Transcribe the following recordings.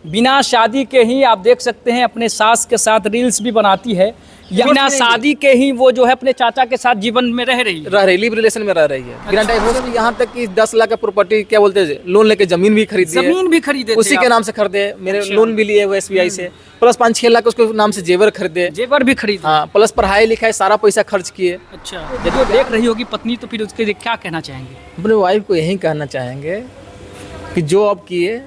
बिना शादी के ही आप देख सकते हैं अपने सास के साथ रील्स भी बनाती है, या बिना शादी के ही वो जो है अपने चाचा के साथ जीवन में रह रही लिव रिलेशन में रह रही है बिना डाइवोर्स। यहाँ तक कि 10 लाख का प्रॉपर्टी क्या बोलते हैं, लोन लेके जमीन भी खरीदे, उसी के नाम से खरीदे। मेरे लोन भी लिए हुए SBI से, प्लस 5-6 लाख उसके नाम से जेवर भी खरीदे। हाँ, प्लस पढ़ाई लिखाई सारा पैसा खर्च किए। अच्छा, जब वो देख रही होगी पत्नी तो फिर उसके लिए क्या कहना चाहेंगे? अपने वाइफ को यही कहना चाहेंगे कि जो आप किए,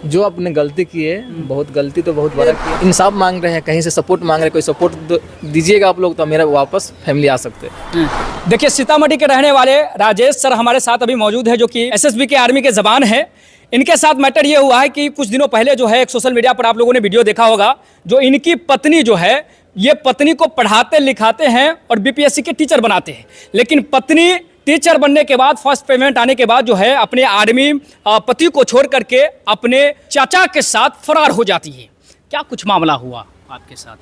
जो आपने गलती की है, बहुत गलती तो बहुत बड़ा की है। इंसाफ मांग रहे हैं, कहीं से सपोर्ट मांग रहे हैं, कोई सपोर्ट दीजिएगा आप लोग तो मेरा वापस फैमिली आ सकते हैं। देखिए, सीतामढ़ी के रहने वाले राजेश सर हमारे साथ अभी मौजूद है, जो कि SSB के आर्मी के जवान है। इनके साथ मैटर ये हुआ है कि कुछ दिनों पहले जो है एक सोशल मीडिया पर आप लोगों ने वीडियो देखा होगा, जो इनकी पत्नी जो है ये पत्नी को पढ़ाते लिखाते हैं और BPSC के टीचर बनाते हैं, लेकिन पत्नी टीचर बनने के बाद फर्स्ट पेमेंट आने के बाद जो है अपने आर्मी पति को छोड़ करके अपने चाचा के साथ फरार हो जाती है। क्या कुछ मामला हुआ आपके साथ?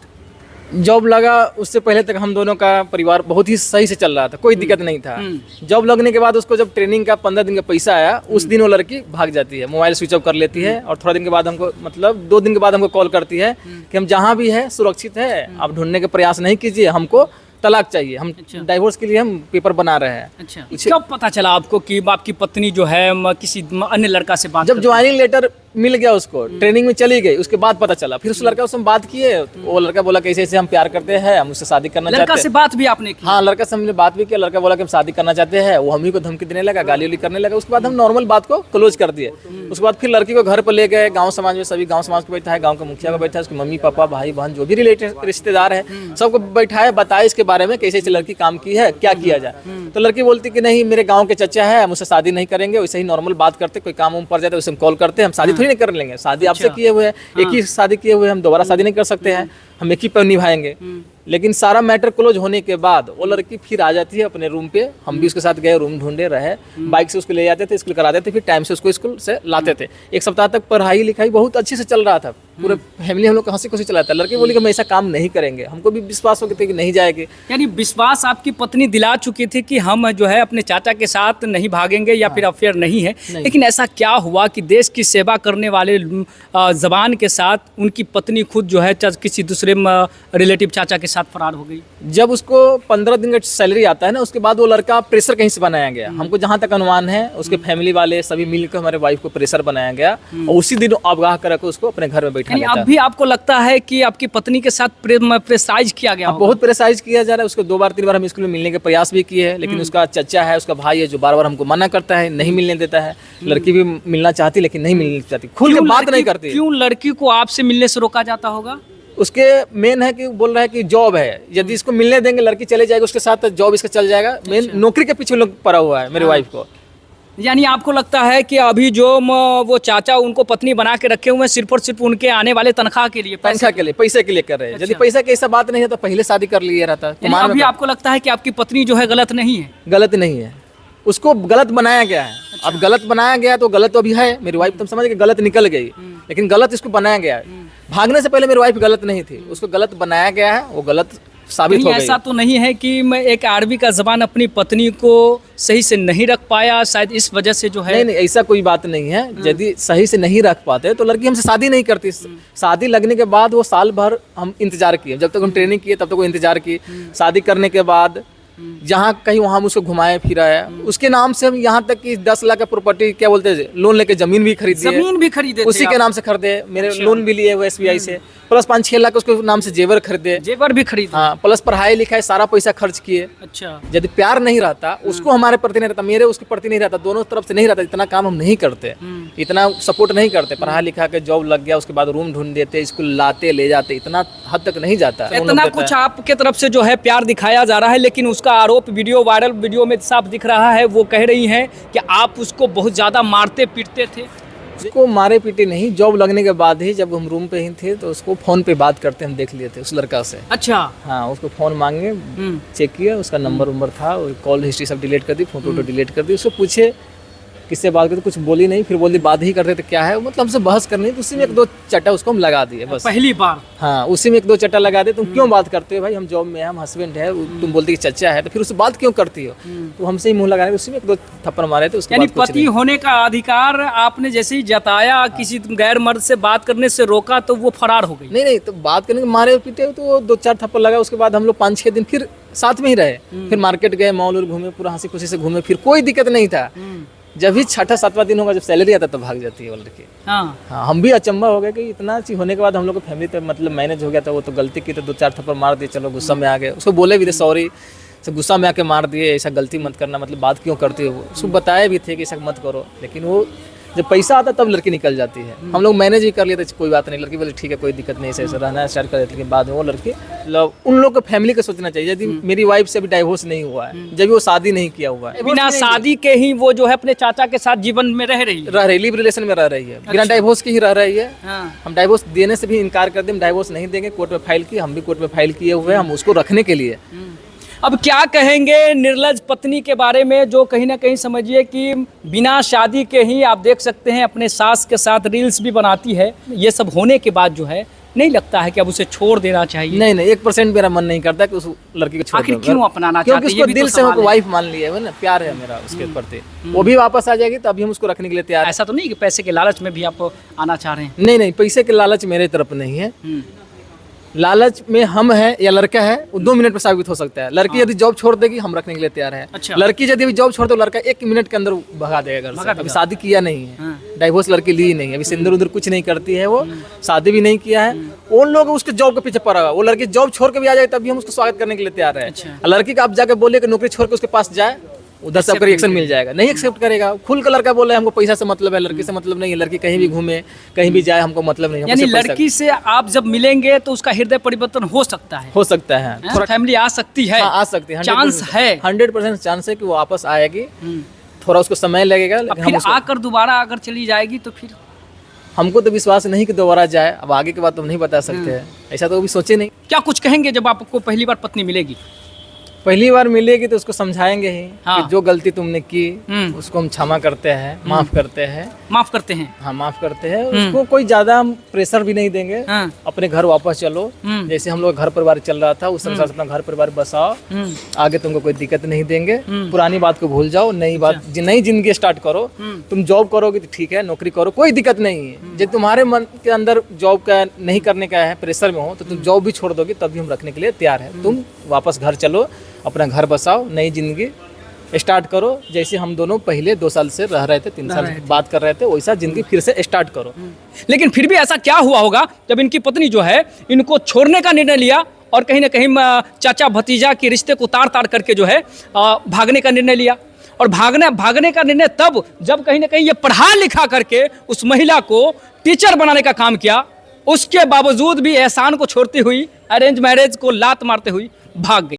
जॉब लगा उससे पहले तक हम दोनों का परिवार बहुत ही सही से चल रहा था, कोई दिक्कत नहीं था। जॉब लगने के बाद उसको जब ट्रेनिंग का 15 दिन का पैसा आया, उस दिन वो लड़की भाग जाती है, मोबाइल स्विच ऑफ कर लेती है और थोड़ा दिन के बाद हमको, मतलब 2 दिन के बाद हमको कॉल करती है कि हम जहाँ भी है सुरक्षित है, आप ढूंढने के प्रयास नहीं कीजिए, हमको तलाक चाहिए, हम डाइवोर्स के लिए हम पेपर बना रहे हैं। अच्छा, कब पता चला आपको कि आपकी पत्नी जो है किसी अन्य लड़का से बात? जब ज्वाइनिंग लेटर मिल गया उसको, ट्रेनिंग में चली गई, उसके बाद पता चला। फिर उस लड़का उससे बात किए, वो लड़का बोला कि ऐसे हम प्यार करते हैं, हम उससे शादी करना चाहते हैं। लड़का से बात भी आपने की? हाँ, लड़का से हमने बात भी किया। लड़का बोला कि हम शादी करना चाहते हैं, वो हम ही को धमकी देने लगा, गाली उली करने लगा। उसके बाद हम नॉर्मल बात को क्लोज कर दिए। उसके बाद फिर लड़की को घर पर ले गए, गाँव समाज में सभी गाँव समाज को बैठा है, गाँव का मुखिया को बैठा है, उसके मम्मी पापा भाई बहन जो भी रिलेटेड रिश्तेदार है सबको बैठाया, बताया इसके बारे में कैसे लड़की काम की है, क्या किया जाए। तो लड़की बोलती कि नहीं, मेरे गाँव के चचा है, हम उससे शादी नहीं करेंगे, वैसे ही नॉर्मल बात करते, कोई काम पड़ जाता है उसे हम कॉल करते हैं, हम शादी थोड़ी नहीं कर लेंगे, शादी आपसे किए हुए हैं, एक ही शादी किए हुए हैं, हम दोबारा शादी नहीं कर सकते हैं, हम एक ही पर निभाएंगे। लेकिन सारा मैटर क्लोज होने के बाद वो लड़की फिर आ जाती है अपने रूम पे। हम भी उसके साथ गए, रूम ढूंढे रहे, बाइक से उसको ले जाते थे, स्कूल कराते थे, फिर टाइम से उसको स्कूल से लाते थे। 1 सप्ताह तक पढ़ाई लिखाई बहुत अच्छे से चल रहा था, पूरे फैमिली हम लोग हंसी खुशी चलाता है। लड़की बोली कि हम ऐसा काम नहीं करेंगे, हमको भी विश्वास हो गया कि नहीं जाएगी। यानी विश्वास आपकी पत्नी दिला चुकी थी कि हम जो है अपने चाचा के साथ नहीं भागेंगे या फिर अफेयर नहीं है। लेकिन ऐसा क्या हुआ कि देश की सेवा करने वाले जवान के साथ उनकी पत्नी खुद जो है किसी दूसरे रिलेटिव चाचा के साथ फरार हो गई? जब उसको 15 दिन का सैलरी आता है ना, उसके बाद वो लड़का प्रेशर कहीं से बनाया गया। हमको जहाँ तक अनुमान है, उसके फैमिली वाले सभी मिलकर हमारे वाइफ को प्रेशर बनाया गया और उसी दिन आगाह करके उसको अपने घर में बैठा दिया। अब भी आपको लगता है कि आपकी पत्नी के साथ प्रेशराइज किया गया? बहुत प्रेशराइज किया जा रहा है। उसको 2 बार 3 बार हम स्कूल में मिलने के प्रयास भी किए हैं, लेकिन उसका चचा है, उसका भाई है, जो बार बार हमको मना करता है, नहीं मिलने देता है। लड़की भी मिलना चाहती लेकिन नहीं मिलना चाहती, खुल के बात नहीं करती। क्यों लड़की को आपसे मिलने से रोका जाता होगा? उसके मेन है कि बोल रहा है कि जॉब है, यदि इसको मिलने देंगे लड़की चले जाएगी उसके साथ, जॉब इसका चल जाएगा। मेन नौकरी के पीछे लोग पड़ा हुआ है मेरे वाइफ को। यानी आपको लगता है कि अभी जो वो चाचा उनको पत्नी बना के रखे हुए हैं सिर्फ और सिर्फ उनके आने वाले तनख्वाह के लिए, पैसे के लिए कर रहे हैं। यदि पैसा की ऐसा बात नहीं है तो पहले शादी कर लिए रहता। अभी आपको लगता है कि आपकी पत्नी जो है गलत नहीं है? गलत नहीं है, उसको गलत बनाया गया है। अब गलत बनाया गया तो गलत तो अभी है। मेरी वाइफ तुम समझ के गलत निकल गई, लेकिन गलत इसको बनाया गया है। भागने से पहले मेरी वाइफ गलत नहीं थी, उसको गलत बनाया गया है, वो गलत साबित हो गई। ऐसा तो नहीं है कि मैं एक आर्मी का जवान अपनी पत्नी को सही से नहीं रख पाया, शायद इस वजह से जो है? नहीं, ऐसा कोई बात नहीं है। यदि सही से नहीं रख पाते तो लड़की हमसे शादी नहीं करती। शादी लगने के बाद वो साल भर हम इंतजार किए, जब तक हम ट्रेनिंग किए तब तक वो इंतजार की। शादी करने के बाद जहाँ कहीं वहाँ हम उसको घुमाए फिराया, उसके नाम से हम यहाँ तक कि 10 लाख का प्रॉपर्टी क्या बोलते हैं, लोन लेके जमीन भी खरीदे, उसी के नाम से खरीदे। मेरे लोन भी लिए हुए SBI से, प्लस 5-6 लाख उसके नाम से जेवर भी खरीदे। हाँ, प्लस पढ़ाई लिखाई सारा पैसा खर्च किए। अच्छा, यदि प्यार नहीं रहता, उसको हमारे प्रति नहीं रहता, मेरे उसके प्रति नहीं रहता, दोनों तरफ से नहीं रहता, इतना काम हम नहीं करते, इतना सपोर्ट नहीं करते। पढ़ा लिखा के जॉब लग गया, उसके बाद रूम ढूंढ देते, स्कूल लाते ले जाते, इतना हद तक नहीं जाता। इतना कुछ आपके तरफ से जो है प्यार दिखाया जा रहा है, लेकिन उसका आरोप वायरल वीडियो में साफ दिख रहा है। वो कह रही हैं कि आप उसको बहुत ज्यादा मारते पीटते थे। उसको मारे पीटे नहीं, जॉब लगने के बाद ही जब हम रूम पे ही थे तो उसको फोन पे बात करते हम देख लिए थे उस लड़का से। अच्छा, हाँ, उसको फोन मांगे, चेक किया, उसका नंबर था, कॉल हिस्ट्री सब डिलीट कर दी, फोटो डिलीट कर दी। उसको पूछे किससे बात करते कुछ बोली नहीं, फिर बोली बात ही करते तो क्या है, मतलब हमसे बहस करनी, तो उसी में 1-2 चट्टा उसको हम लगा दिए बस। पहली बार? हाँ, उसी में 1-2 चट्टा लगा दे, तुम क्यों बात करते हो भाई, हम जॉब में है, हम हस्बैंड है, तुम बोलते कि चचा है, तो फिर उससे बात क्यों करती हो, तो हमसे ही मुंह लगाने, उसी में 1-2 थप्पड़ मारे थे। उसके यानी बाद कुछ पति होने का अधिकार आपने जैसे ही जताया, किसी गैर मर्द से बात करने से रोका तो वो फरार हो गई? नहीं, तो बात करने के मारे पीटे तो 2-4 थप्पड़ लगा। उसके बाद हम लोग 5-6 दिन फिर साथ में ही रहे, फिर मार्केट गए, मॉल घूमे, पूरा हंसी खुशी से घूमे, फिर कोई दिक्कत नहीं था। जब भी 6ठा-7वां दिन होगा, जब सैलरी आता तो भाग जाती है वो लड़की। हाँ, हम भी अचंभा हो गए कि इतना चीज होने के बाद हम लोग को फैमिली तो मतलब मैनेज हो गया था। वो तो गलती की तो 2-4 थप्पड़ मार दिए, चलो गुस्सा में आ गए, उसको बोले भी थे सॉरी, से गुस्सा में आके मार दिए, ऐसा गलती मत करना, मतलब बात क्यों करते हो, उसको बताए भी थे कि ऐसा मत करो, लेकिन वो जब पैसा आता तब लड़की निकल जाती है। हम लोग मैनेज भी कर लिए थे, कोई बात नहीं, लड़की बोले ठीक है कोई दिक्कत नहीं, ऐसे रहना स्टार्ट कर देते, लेकिन बाद में वो लड़की मतलब उन लोग को फैमिली को सोचना चाहिए। यदि मेरी वाइफ से अभी डाइवोर्स नहीं हुआ है, जब वो शादी नहीं किया हुआ है, बिना शादी के ही वो जो है अपने चाचा के साथ जीवन में रह रही है, लिव रिलेशन में रह रही है, बिना डाइवोर्स की ही रह रही है। हाँ। हम डाइवोर्स देने से भी इनकार कर दें, हम डाइवोर्स नहीं देंगे, कोर्ट में फाइल की, हम भी कोर्ट में फाइल किए हुए हैं, हम उसको रखने के लिए। अब क्या कहेंगे निर्लज पत्नी के बारे में, जो कहीं ना कहीं समझिए कि बिना शादी के ही आप देख सकते हैं अपने सास के साथ रील्स भी बनाती है। ये सब होने के बाद जो है नहीं लगता है कि अब उसे छोड़ देना चाहिए? नहीं, 1% मेरा मन नहीं करता कि उस लड़की को छोड़ आखिर दूं। क्यों अपनाना चाहते हैं? क्योंकि उसको दिल से हमको वाइफ मान लिया है ना, प्यार है मेरा उसके प्रति। वो भी वापस आ जाएगी तो अभी हम उसको रखने के लिए तैयार हैं। ऐसा तो नहीं कि पैसे के लालच में भी आप आना चाह रहे हैं? नहीं, पैसे के लालच मेरे तरफ नहीं है। लालच में हम है या लड़का है, वो 2 मिनट में साबित हो सकता है। लड़की यदि जॉब छोड़ देगी, हम रखने के लिए तैयार है। अच्छा। लड़की यदि अभी जॉब छोड़ दे, लड़का 1 मिनट के अंदर भगा देगा घर से। अभी शादी किया नहीं है, डाइवोर्स लड़की ली नहीं है, अभी सिंदूर उधर कुछ नहीं करती है, वो शादी भी नहीं किया है। उन लोग उसके जॉब के पीछे पड़ा हुआ, वो लड़की जॉब छोड़ के भी आ जाए तभी हम उसको स्वागत करने के लिए तैयार है। लड़की का आप जाके बोलिए कि नौकरी छोड़ के उसके पास जाए, उधर से आपका रिएक्शन मिल जाएगा, नहीं एक्सेप्ट करेगा। खुल का लड़का बोल रहा है हमको पैसा से मतलब है, लड़की से मतलब नहीं है, लड़की कहीं भी घूमे कहीं भी जाए हमको मतलब नहीं है। यानी लड़की से आप जब मिलेंगे तो उसका हृदय परिवर्तन हो सकता है? हो सकता है, थोड़ा फैमिली आ सकती है? हाँ, आ सकती है, चांस है, 100% चांस है कि वो वापस आएगी। थोड़ा उसको समय लगेगा, लेकिन फिर आकर दोबारा अगर चली जाएगी तो फिर हमको तो विश्वास नहीं कि दोबारा जाए। अब आगे के बाद तो हम नहीं बता सकते हैं, ऐसा तो अभी सोचे नहीं। क्या कुछ कहेंगे जब आपको पहली बार पत्नी मिलेगी? पहली बार मिलेगी तो उसको समझाएंगे ही हाँ। कि जो गलती तुमने की उसको हम क्षमा करते हैं, माफ करते हैं। माफ करते हैं? हाँ, माफ करते हैं। उसको कोई ज्यादा हम प्रेशर भी नहीं देंगे। हाँ। अपने घर वापस चलो, जैसे हम लोग घर परिवार चल रहा था उस अनुसार अपना घर परिवार बसाओ, आगे तुमको कोई दिक्कत नहीं देंगे। पुरानी बात को भूल जाओ, नई बात नई जिंदगी स्टार्ट करो। तुम जॉब करोगे तो ठीक है, नौकरी करो, कोई दिक्कत नहीं है। जब तुम्हारे मन के अंदर जॉब का नहीं करने का है, प्रेशर में हो, तो तुम जॉब भी छोड़ दोगे तभी हम रखने के लिए तैयार है। तुम वापस घर चलो, अपना घर बसाओ, नई जिंदगी स्टार्ट करो। जैसे हम दोनों पहले 2 साल से रह रहे थे, 3 साल बात कर रहे थे, वैसा जिंदगी फिर से स्टार्ट करो। लेकिन फिर भी ऐसा क्या हुआ होगा जब इनकी पत्नी जो है इनको छोड़ने का निर्णय लिया और कहीं ना कहीं चाचा भतीजा के रिश्ते को तार तार करके जो है भागने का निर्णय लिया? और भागने का निर्णय तब जब कहीं ना कहीं ये पढ़ा लिखा करके उस महिला को टीचर बनाने का काम किया, उसके बावजूद भी एहसान को छोड़ती हुई, अरेंज मैरिज को लात मारते हुई भाग गई।